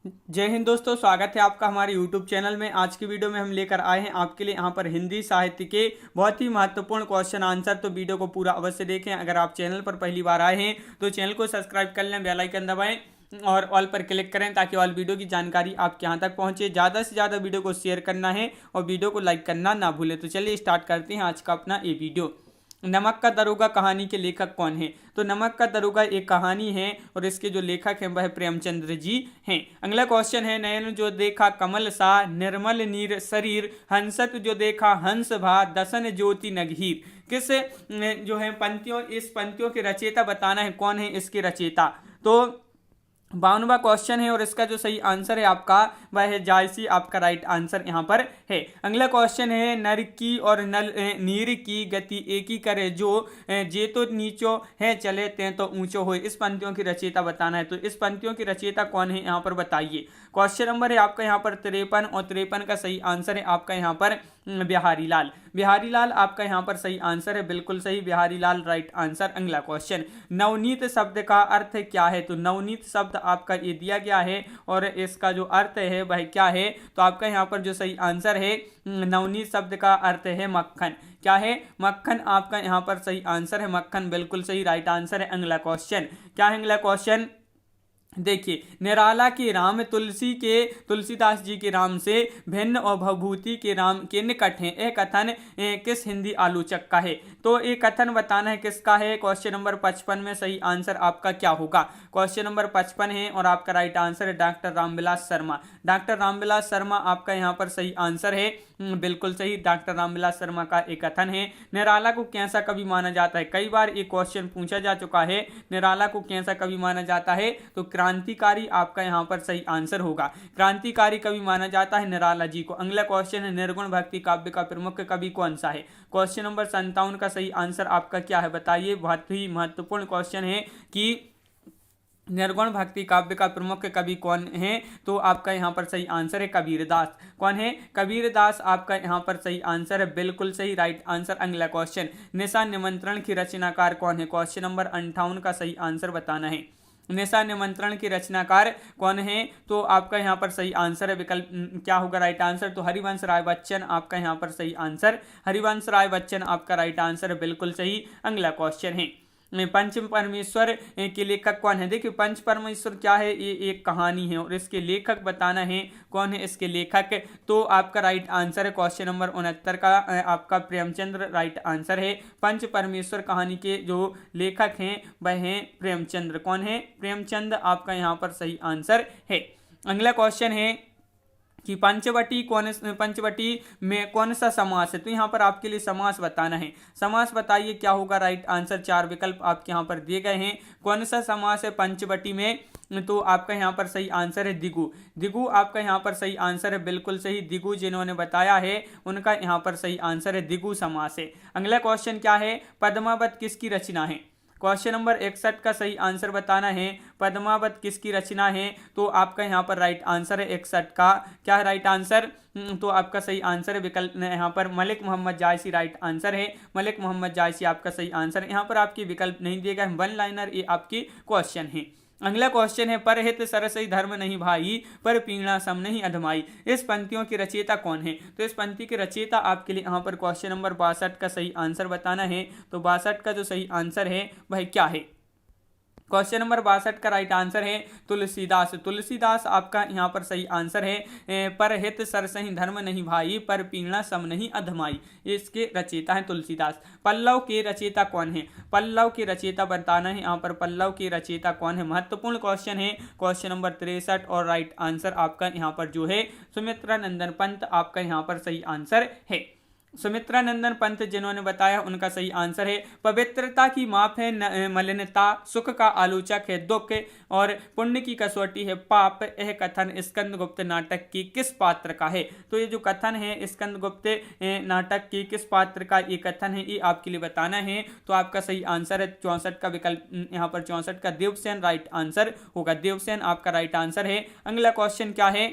जय हिंद दोस्तों, स्वागत है आपका हमारे YouTube चैनल में। आज की वीडियो में हम लेकर आए हैं आपके लिए यहाँ पर हिंदी साहित्य के बहुत ही महत्वपूर्ण क्वेश्चन आंसर। तो वीडियो को पूरा अवश्य देखें। अगर आप चैनल पर पहली बार आए हैं तो चैनल को सब्सक्राइब कर लें, बेल आइकन दबाएं और ऑल पर क्लिक करें ताकि ऑल वीडियो की जानकारी आपके यहाँ तक पहुँचे। ज़्यादा से ज़्यादा वीडियो को शेयर करना है और वीडियो को लाइक करना ना भूलें। तो चलिए स्टार्ट करते हैं आज का अपना ये वीडियो। नमक का दरोगा कहानी के लेखक कौन है? तो नमक का दरोगा एक कहानी है और इसके जो लेखक हैं वह प्रेमचंद्र जी हैं। अगला क्वेश्चन है, नयन जो देखा कमल सा, निर्मल नीर शरीर, हंसत जो देखा हंस भा, दसन ज्योति नगहीर। किस जो है पंक्तियों, इस पंक्तियों के रचयिता बताना है, कौन है इसके रचयिता। तो 52वां क्वेश्चन है और इसका जो सही आंसर है आपका वह है जायसी, आपका राइट आंसर यहाँ पर है। अगला क्वेश्चन है, नर की और नल नीर की गति एक ही करे जो, जे तो नीचो है चले ते तो ऊंचो हो। इस पंक्तियों की रचयिता बताना है। तो इस पंक्तियों की रचयिता कौन है यहाँ पर बताइए। क्वेश्चन नंबर है आपका यहाँ पर 53 और 53 का सही आंसर है आपका यहाँ पर बिहारी लाल। बिहारी लाल आपका यहाँ पर सही आंसर है, बिल्कुल सही, बिहारी लाल राइट आंसर। अगला क्वेश्चन, नवनीत शब्द का अर्थ क्या है? तो नवनीत शब्द आपका ये दिया गया है और इसका जो अर्थ है वह क्या है? तो आपका यहाँ पर जो सही आंसर है, नवनीत शब्द का अर्थ है मक्खन। क्या है? मक्खन आपका यहाँ पर सही आंसर है, मक्खन बिल्कुल सही राइट आंसर है। अगला क्वेश्चन क्या है? अगला क्वेश्चन देखिए, निराला के राम तुलसीदास जी के राम से भिन्न और भवभूति के राम के निकट हैं। यह कथन किस हिंदी आलोचक का है? तो ये कथन बताना है किसका है। क्वेश्चन नंबर 55 में सही आंसर आपका क्या होगा? क्वेश्चन नंबर 55 है और आपका राइट आंसर है डॉक्टर रामविलास शर्मा। डॉक्टर रामविलास शर्मा आपका यहाँ पर सही आंसर है, बिल्कुल सही, डॉक्टर रामविलास शर्मा का एक कथन है। निराला को कैसा कवि माना जाता है? कई बार एक क्वेश्चन पूछा जा चुका है, निराला को कैसा कवि माना जाता है? तो क्रांतिकारी आपका यहाँ पर सही आंसर होगा। क्रांतिकारी कवि माना जाता है निराला जी को। अगला क्वेश्चन है, निर्गुण भक्ति काव्य का प्रमुख कवि कौन सा है? क्वेश्चन नंबर 57 का सही आंसर आपका क्या है बताइए। बहुत ही महत्वपूर्ण क्वेश्चन है कि निर्गुण भक्ति काव्य का प्रमुख कवि कौन है? तो आपका यहाँ पर सही आंसर है कबीरदास। कौन है? कबीरदास आपका यहाँ पर सही आंसर है, बिल्कुल सही राइट आंसर। अगला क्वेश्चन, निशा निमंत्रण की रचनाकार कौन है? क्वेश्चन नंबर 58 का सही आंसर बताना है। निशा निमंत्रण की रचनाकार कौन है? तो आपका यहाँ पर सही आंसर है, विकल्प क्या होगा राइट आंसर? तो हरिवंश राय बच्चन आपका यहाँ पर सही आंसर, हरिवंश राय बच्चन आपका राइट आंसर है, बिल्कुल सही। अगला क्वेश्चन है, पंच परमेश्वर के लेखक कौन है? देखिए, पंच परमेश्वर क्या है, ये एक कहानी है और इसके लेखक बताना है, कौन है इसके लेखक। तो आपका राइट आंसर है क्वेश्चन नंबर 69 का आपका प्रेमचंद्र राइट आंसर है। पंच परमेश्वर कहानी के जो लेखक हैं वह हैं प्रेमचंद्र। कौन है? प्रेमचंद आपका यहाँ पर सही आंसर है। अगला क्वेश्चन है कि पंचवटी में कौन सा समास है? तो यहाँ पर आपके लिए समास बताना है। समास बताइए क्या होगा राइट आंसर। 4 विकल्प आपके यहाँ पर दिए गए हैं। कौन सा समास है पंचवटी में? तो आपका यहाँ पर सही आंसर है दिगु। दिगु आपका यहाँ पर सही आंसर है, बिल्कुल सही, दिगु जिन्होंने बताया है उनका यहाँ पर सही आंसर है दिगु समास है। अगला क्वेश्चन क्या है? पद्मावत किसकी रचना है? क्वेश्चन नंबर 61 का सही आंसर बताना है। पद्मावत किसकी रचना है? तो आपका यहाँ पर राइट आंसर है 61 का, क्या है राइट आंसर? तो आपका सही आंसर है विकल्प यहाँ पर मलिक मोहम्मद जायसी राइट आंसर है। मलिक मोहम्मद जायसी आपका सही आंसर है। यहाँ पर आपकी विकल्प नहीं दिए गए, वन लाइनर ये आपकी क्वेश्चन है। अगला क्वेश्चन है, परहित सरसई धर्म नहीं भाई, पर पीड़ा सम नहीं अधमाई। इस पंक्तियों की रचयिता कौन है? तो इस पंक्ति के रचयिता आपके लिए यहाँ पर क्वेश्चन नंबर 62 का सही आंसर बताना है। तो 62 का जो सही आंसर है वह क्या है? क्वेश्चन नंबर 62 का राइट आंसर है तुलसीदास। तुलसीदास आपका यहाँ पर सही आंसर है। पर हित सरसहि धर्म नहीं भाई, पर पीड़ा सम नहीं अधमाई। इसके रचयिता है तुलसीदास। पल्लव के रचयिता कौन है? पल्लव के रचयिता बताना है यहाँ पर, पल्लव के रचयिता कौन है? महत्वपूर्ण क्वेश्चन है। क्वेश्चन नंबर 63 और राइट आंसर आपका यहाँ पर जो है सुमित्रा नंदन पंत आपका यहाँ पर सही आंसर है। सुमित्रा नंदन पंत जिन्होंने बताया उनका सही आंसर है। पवित्रता की माप है मलिनता, सुख का आलोचक है दुख, और पुण्य की कसौटी है पाप। यह कथन स्कंदगुप्त नाटक की किस पात्र का है? तो ये जो कथन है स्कंदगुप्त नाटक की किस पात्र का ये कथन है, ये आपके लिए बताना है। तो आपका सही आंसर है 64 का विकल्प यहाँ पर 64 का देवसेन राइट आंसर होगा। देवसेन आपका राइट आंसर है। अगला क्वेश्चन क्या है?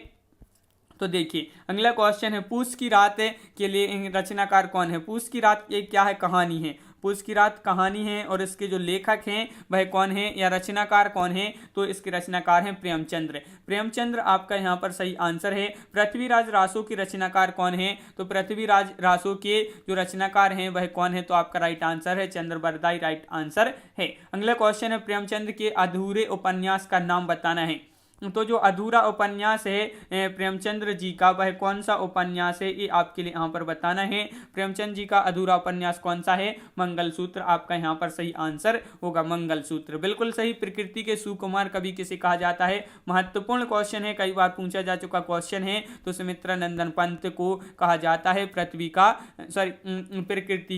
तो देखिए, अगला क्वेश्चन है, पूस की रात के लिए रचनाकार कौन है? पूस की रात एक क्या है? कहानी है। पूस की रात कहानी है और इसके जो लेखक हैं वह कौन है या रचनाकार कौन है, तो इसके रचनाकार हैं प्रेमचंद्र। प्रेमचंद्र आपका यहाँ पर सही आंसर है। पृथ्वीराज रासो की रचनाकार कौन है, तो पृथ्वीराज रासो के जो रचनाकार हैं वह कौन है, तो आपका राइट आंसर है चंद्रबरदाई राइट आंसर है। अगला क्वेश्चन है प्रेमचंद के अधूरे उपन्यास का नाम बताना है। तो जो अधूरा उपन्यास है प्रेमचंद्र जी का वह कौन सा उपन्यास है, ये आपके लिए यहाँ पर बताना है। प्रेमचंद जी का अधूरा उपन्यास कौन सा है, मंगलसूत्र आपका यहाँ पर सही आंसर होगा, मंगलसूत्र बिल्कुल सही। प्रकृति के सुकुमार कवि किसे कहा जाता है, महत्वपूर्ण क्वेश्चन है, कई बार पूछा जा चुका क्वेश्चन है। तो सुमित्रा नंदन पंत को कहा जाता है प्रकृति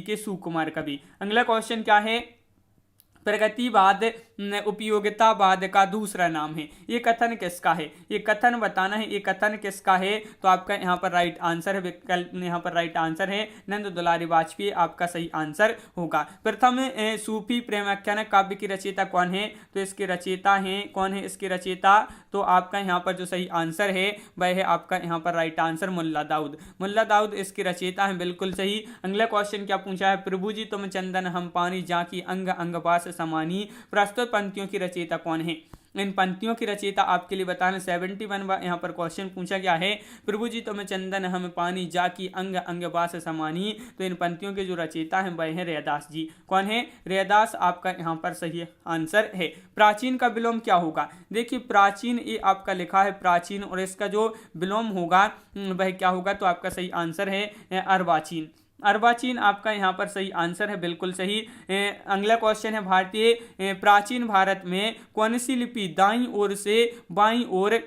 के सुकुमार कवि। अगला क्वेश्चन क्या है, प्रगतिवाद उपयोगितावाद का दूसरा नाम है, ये कथन किसका है, ये कथन बताना है, ये कथन किसका है, तो आपका यहाँ पर राइट आंसर है, विकल्प यहाँ पर राइट आंसर है नंद दुलारी वाजपेयी आपका सही आंसर होगा। प्रथम सूफी प्रेमाख्यान काव्य की रचयिता कौन है, तो इसके रचयिता हैं कौन है, इसके रचयिता तो आपका यहाँ पर जो सही आंसर है वह है आपका यहाँ पर राइट आंसर मुल्ला दाऊद। मुल्ला दाऊद इसके रचयिता हैं, बिल्कुल सही। अगला क्वेश्चन क्या पूछा है, प्रभु जी तुम चंदन हम पानी जाकी अंग अंग पास समानी, प्रस्तुत पंक्तियों की रचयिता कौन है। इन पंक्तियों की रचयिता आपके लिए बताना 71 यहाँ पर क्वेश्चन पूछा गया है। प्रभु जी तुम चंदन हम पानी जाकी अंग अंग बास समानी, तो इन पंक्तियों के जो रचयिता हैं वह है रैदास जी। कौन है, रैदास आपका यहाँ पर सही आंसर है। प्राचीन का विलोम क्या होगा, देखिए प्राचीन ये आपका लिखा है प्राचीन और इसका जो विलोम होगा वह क्या होगा, तो आपका सही आंसर है अर्वाचीन। अर्वाचीन आपका यहाँ पर सही आंसर है, बिल्कुल सही। अगला क्वेश्चन है भारतीय प्राचीन भारत में कौन सी लिपि दाईं ओर से बाईं ओर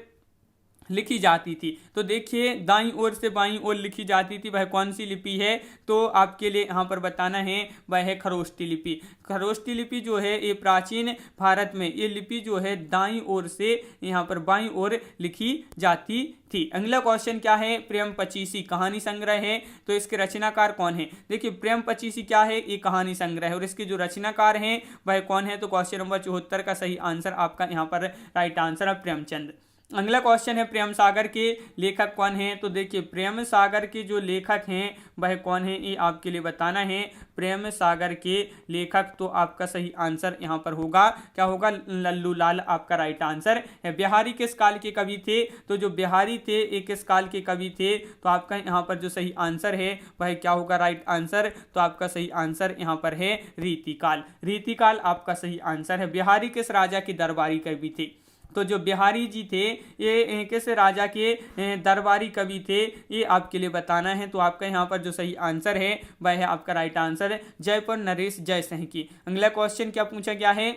लिखी जाती थी, तो देखिए दाईं ओर से बाईं ओर लिखी जाती थी वह कौन सी लिपि है, तो आपके लिए यहाँ पर बताना है वह है खरोष्टी लिपि। खरोष्टी लिपि जो है ये प्राचीन भारत में ये लिपि जो है दाईं ओर से यहाँ पर बाईं ओर लिखी जाती थी। अगला क्वेश्चन क्या है, प्रेम पचीसी कहानी संग्रह है, तो इसके रचनाकार कौन है। देखिए प्रेम पचीसी क्या है, ये कहानी संग्रह है और इसके जो रचनाकार हैं वह कौन है, तो क्वेश्चन नंबर 74 का सही आंसर आपका यहाँ पर राइट आंसर है प्रेमचंद। अगला क्वेश्चन है प्रेम सागर के लेखक कौन हैं, तो देखिए प्रेम सागर के जो लेखक हैं वह कौन है, ये आपके लिए बताना है। प्रेम सागर के लेखक तो आपका सही आंसर यहाँ पर होगा क्या होगा, लल्लू लाल आपका राइट आंसर है। बिहारी किस काल के कवि थे, तो जो बिहारी थे ये किस काल के कवि थे, तो आपका यहाँ पर जो सही आंसर है वह क्या होगा राइट आंसर, तो आपका सही आंसर यहाँ पर है रीतिकाल। रीतिकाल आपका सही आंसर है। बिहारी किस राजा के दरबारी कवि थे, तो जो बिहारी जी थे ये किस राजा के दरबारी कवि थे, ये आपके लिए बताना है। तो आपका यहाँ पर जो सही आंसर है वह है आपका राइट आंसर जयपुर नरेश जयसिंह की। अगला क्वेश्चन क्या पूछा गया है,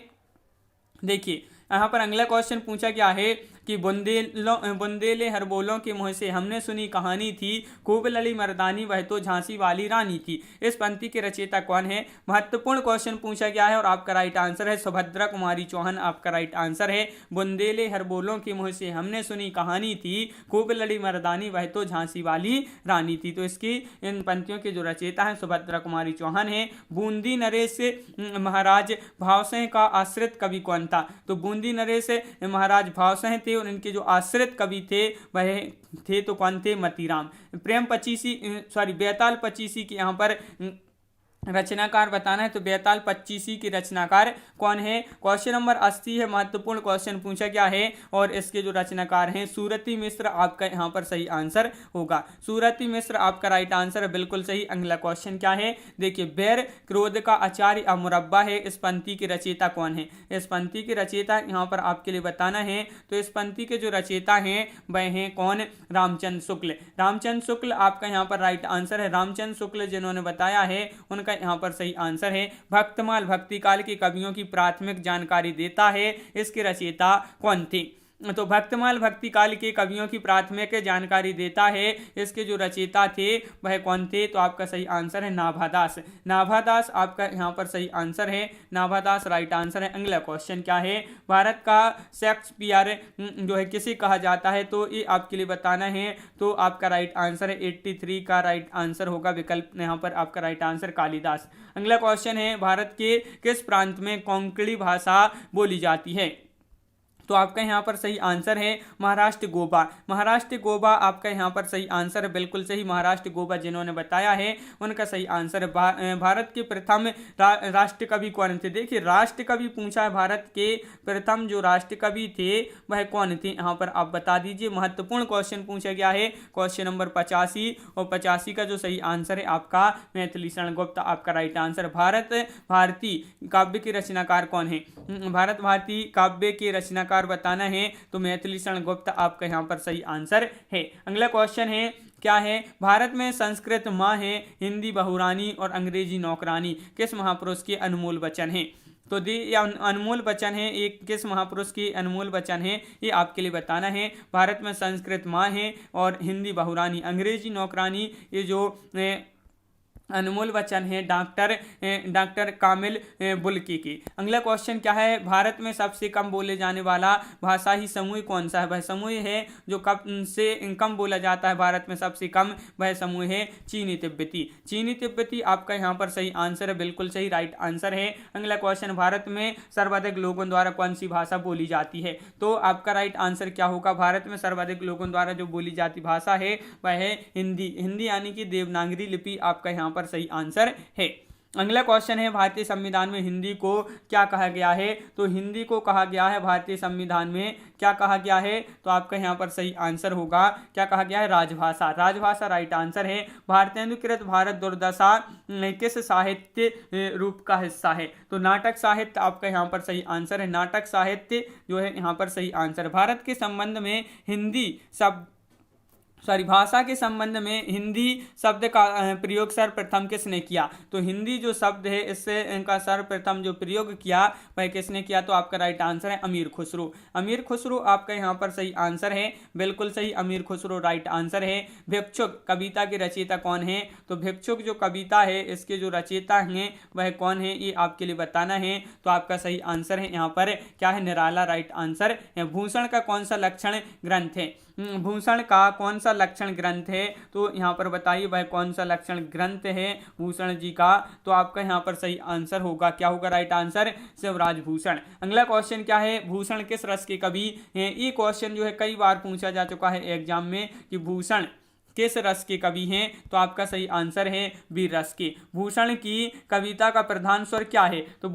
देखिए यहाँ पर अगला क्वेश्चन पूछा गया है कि बुंदेले हरबोलों के मुँह से हमने सुनी कहानी थी, खूब लड़ी मर्दानी वह तो झांसी वाली रानी थी। इस पंक्ति के रचयिता कौन है, महत्वपूर्ण क्वेश्चन पूछा गया है और आपका राइट आंसर है सुभद्रा कुमारी चौहान आपका राइट आंसर है। बुंदेले हरबोलों के मुँह से हमने सुनी कहानी थी, खूब लड़ी मर्दानी वह तो झांसी वाली रानी थी, तो इसकी इन पंक्तियों के जो रचयिता है सुभद्रा कुमारी चौहान है। बूंदी नरेश महाराज भावसिंह का आश्रित कवि कौन था, तो बूंदी नरेश महाराज भावसिंह थे और इनके जो आश्रित कवि थे वह थे तो कौन थे, मतीराम। प्रेम पचीसी बेताल पचीसी के यहाँ पर रचनाकार बताना है, तो बेताल पच्चीसी की रचनाकार कौन है। क्वेश्चन नंबर 80 है, महत्वपूर्ण क्वेश्चन पूछा गया है और इसके जो रचनाकार हैं सूरती मिश्र आपका यहाँ पर सही आंसर होगा। सूरती मिश्र आपका राइट आंसर है, बिल्कुल सही। अगला क्वेश्चन क्या है, देखिए बैर क्रोध का आचार्य मुरब्बा है, इस पंक्ति की रचयिता कौन है। इस पंक्ति की रचयिता यहाँ पर आपके लिए बताना है, तो इस पंक्ति के जो रचयिता हैं वह हैं कौन, रामचंद्र शुक्ल। रामचंद्र शुक्ल आपका यहाँ पर राइट आंसर है। रामचंद्र शुक्ल जिन्होंने बताया है उनका यहाँ पर सही आंसर है। भक्तमाल भक्ति काल के कवियों की प्राथमिक जानकारी देता है, इसके रचयिता कौन थे, तो भक्तमाल भक्ति काल के कवियों की प्राथमिक जानकारी देता है, इसके जो रचयिता थे वह कौन थे, तो आपका सही आंसर है नाभादास। नाभादास आपका यहाँ पर सही आंसर है, नाभादास राइट आंसर है। अगला क्वेश्चन क्या है, भारत का शेक्सपियर जो है किसे कहा जाता है, तो ये आपके लिए बताना है, तो आपका राइट आंसर है 83 का राइट आंसर होगा, विकल्प यहाँ पर आपका राइट आंसर कालिदास। अगला क्वेश्चन है, भारत के किस प्रांत में कोंकणी भाषा बोली जाती है। तो आपका यहाँ पर सही आंसर है महाराष्ट्र गोवा। महाराष्ट्र गोवा आपका यहाँ पर सही आंसर है, बिल्कुल सही। महाराष्ट्र गोवा जिन्होंने बताया है उनका सही आंसर है। भारत के प्रथम राष्ट्र कवि कौन थे? देखिए राष्ट्र कवि पूछा है, भारत के प्रथम जो राष्ट्र कवि थे वह कौन थे, यहाँ पर आप बता दीजिए। महत्वपूर्ण क्वेश्चन पूछा गया है, क्वेश्चन नंबर 85, और 85 का जो सही आंसर है आपका मैथिली शरण गुप्त आपका राइट आंसर। भारतीय काव्य के रचनाकार कौन है? भारत भारती काव्य के रचनाकार बताना है तो मैथिली शरण गुप्त आपका यहाँ पर सही आंसर है। अगला क्वेश्चन है, क्या है? भारत में संस्कृत माँ है, हिंदी बहुरानी और अंग्रेजी नौकरानी किस महापुरुष के अनमोल वचन है? तो ये अनमोल वचन है, एक किस महापुरुष के अनमोल वचन है ये आपके लिए बताना है। भारत में संस्कृत माँ है और हिंदी बहुरानी अंग्रेजी नौकरानी, ये जो अनमोल वचन है डॉक्टर कामिल बुल्की की। अगला क्वेश्चन क्या है? भारत में सबसे कम बोले जाने वाला भाषाई समूह कौन सा है? वह समूह है जो कम बोला जाता है भारत में सबसे कम, वह समूह है चीनी तिब्बती। चीनी तिब्बती आपका यहाँ पर सही आंसर है, बिल्कुल सही राइट आंसर है। अगला क्वेश्चन, भारत में सर्वाधिक लोगों द्वारा कौन सी भाषा बोली जाती है? तो आपका राइट आंसर क्या होगा? भारत में सर्वाधिक लोगों द्वारा जो बोली जाती भाषा है वह है हिंदी। हिंदी यानी कि देवनागरी लिपि आपका यहाँ पर सही आंसर है। अगला क्वेश्चन है, भारतीय संविधान में हिंदी को क्या कहा गया है? तो हिंदी को कहा गया है भारतीय संविधान में, क्या कहा गया है? तो आपका यहाँ पर सही आंसर होगा, क्या कहा गया है? राजभाषा। राजभाषा राइट आंसर है। भारतेंदुकृत भारत दुर्दशा किस साहित्य रूप का हिस्सा है? तो नाटक साहित्य आपका यहाँ पर सही आंसर है। नाटक साहित्य जो है यहाँ पर सही आंसर। भारत के संबंध में भाषा के संबंध में हिंदी शब्द का प्रयोग सर्वप्रथम किसने किया? तो हिंदी जो शब्द है इससे इनका सर्वप्रथम जो प्रयोग किया वह किसने किया? तो आपका राइट आंसर है अमीर खुसरो। अमीर खुसरो आपका यहाँ पर सही आंसर है, बिल्कुल सही, अमीर खुसरो राइट आंसर है। भिक्षुक कविता के रचयिता कौन है? तो भिक्षुक जो कविता है इसके जो रचयिता हैं वह कौन है ये आपके लिए बताना है। तो आपका सही आंसर है यहाँ पर क्या है? निराला राइट आंसर है। भूषण का कौन सा लक्षण ग्रंथ है? भूषण का कौन सा लक्षण ग्रंथ है? तो यहाँ पर बताइए वह कौन सा लक्षण ग्रंथ है भूषण जी का? तो आपका यहाँ पर सही आंसर होगा, क्या होगा राइट आंसर? शिवराज भूषण। अगला क्वेश्चन क्या है? भूषण किस रस के कवि हैं? ये क्वेश्चन जो है कई बार पूछा जा चुका है एग्जाम में कि भूषण किस रस के कवि हैं? तो आपका सही आंसर है वीर रस के। भूषण की कविता का प्रधान स्वर क्या है? तो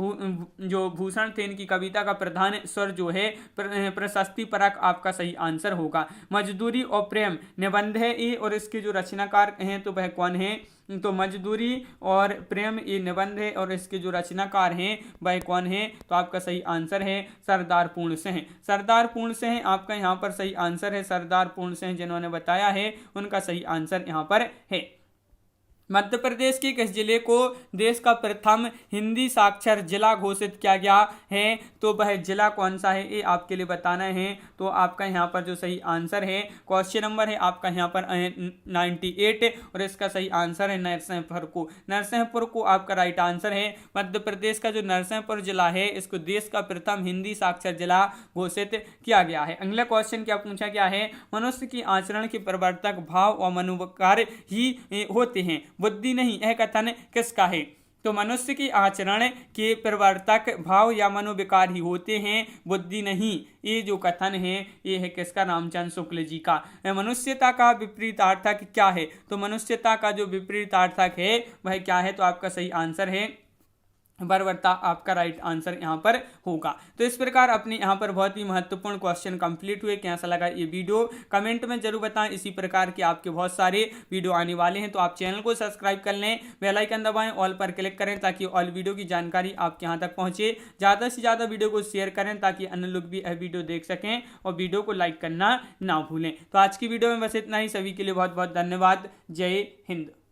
जो भूषण थे इनकी कविता का प्रधान स्वर जो है प्रशस्ति परक आपका सही आंसर होगा। मजदूरी और प्रेम निबंध है ये, और इसके जो रचनाकार हैं तो वह कौन है? तो मजदूरी और प्रेम ये निबंध है और इसके जो रचनाकार हैं वह कौन है? तो आपका सही आंसर है सरदार पूर्ण सिंह। सरदार पूर्ण सिंह आपका यहाँ पर सही आंसर है। सरदार पूर्ण सिंह जिन्होंने बताया है उनका सही आंसर यहाँ पर है। मध्य प्रदेश के किस जिले को देश का प्रथम हिंदी साक्षर जिला घोषित किया गया है? तो वह जिला कौन सा है ये आपके लिए बताना है। तो आपका यहाँ पर जो सही आंसर है, क्वेश्चन नंबर है आपका यहाँ पर 98 और इसका सही आंसर है नरसिंहपुर को। नरसिंहपुर को आपका राइट आंसर है। मध्य प्रदेश का जो नरसिंहपुर जिला है इसको देश का प्रथम हिंदी साक्षर जिला घोषित किया गया है। अगला क्वेश्चन क्या पूछा गया है? मनुष्य की आचरण के प्रवर्तक भाव और मनोविकार ही होते हैं, बुद्धि नहीं, यह कथन किसका है? तो मनुष्य की आचरण के प्रवर्तक भाव या मनोविकार ही होते हैं, बुद्धि नहीं, ये जो कथन है ये है किसका? रामचंद्र शुक्ल जी का। मनुष्यता का विपरीतार्थक क्या है? तो मनुष्यता का जो विपरीतार्थक है वह क्या है? तो आपका सही आंसर है बर्बरता आपका राइट आंसर यहाँ पर होगा। तो इस प्रकार अपने यहाँ पर बहुत ही महत्वपूर्ण क्वेश्चन कंप्लीट हुए। कैसा लगा ये वीडियो कमेंट में जरूर बताएं। इसी प्रकार के आपके बहुत सारे वीडियो आने वाले हैं, तो आप चैनल को सब्सक्राइब कर लें, बेल आइकन दबाएं, ऑल पर क्लिक करें ताकि ऑल वीडियो की जानकारी आपके यहाँ तक पहुँचे। ज़्यादा से ज़्यादा वीडियो को शेयर करें ताकि अन्य लोग भी यह वीडियो देख सकें, और वीडियो को लाइक करना ना भूलें। तो आज की वीडियो में बस इतना ही। सभी के लिए बहुत बहुत धन्यवाद। जय हिंद।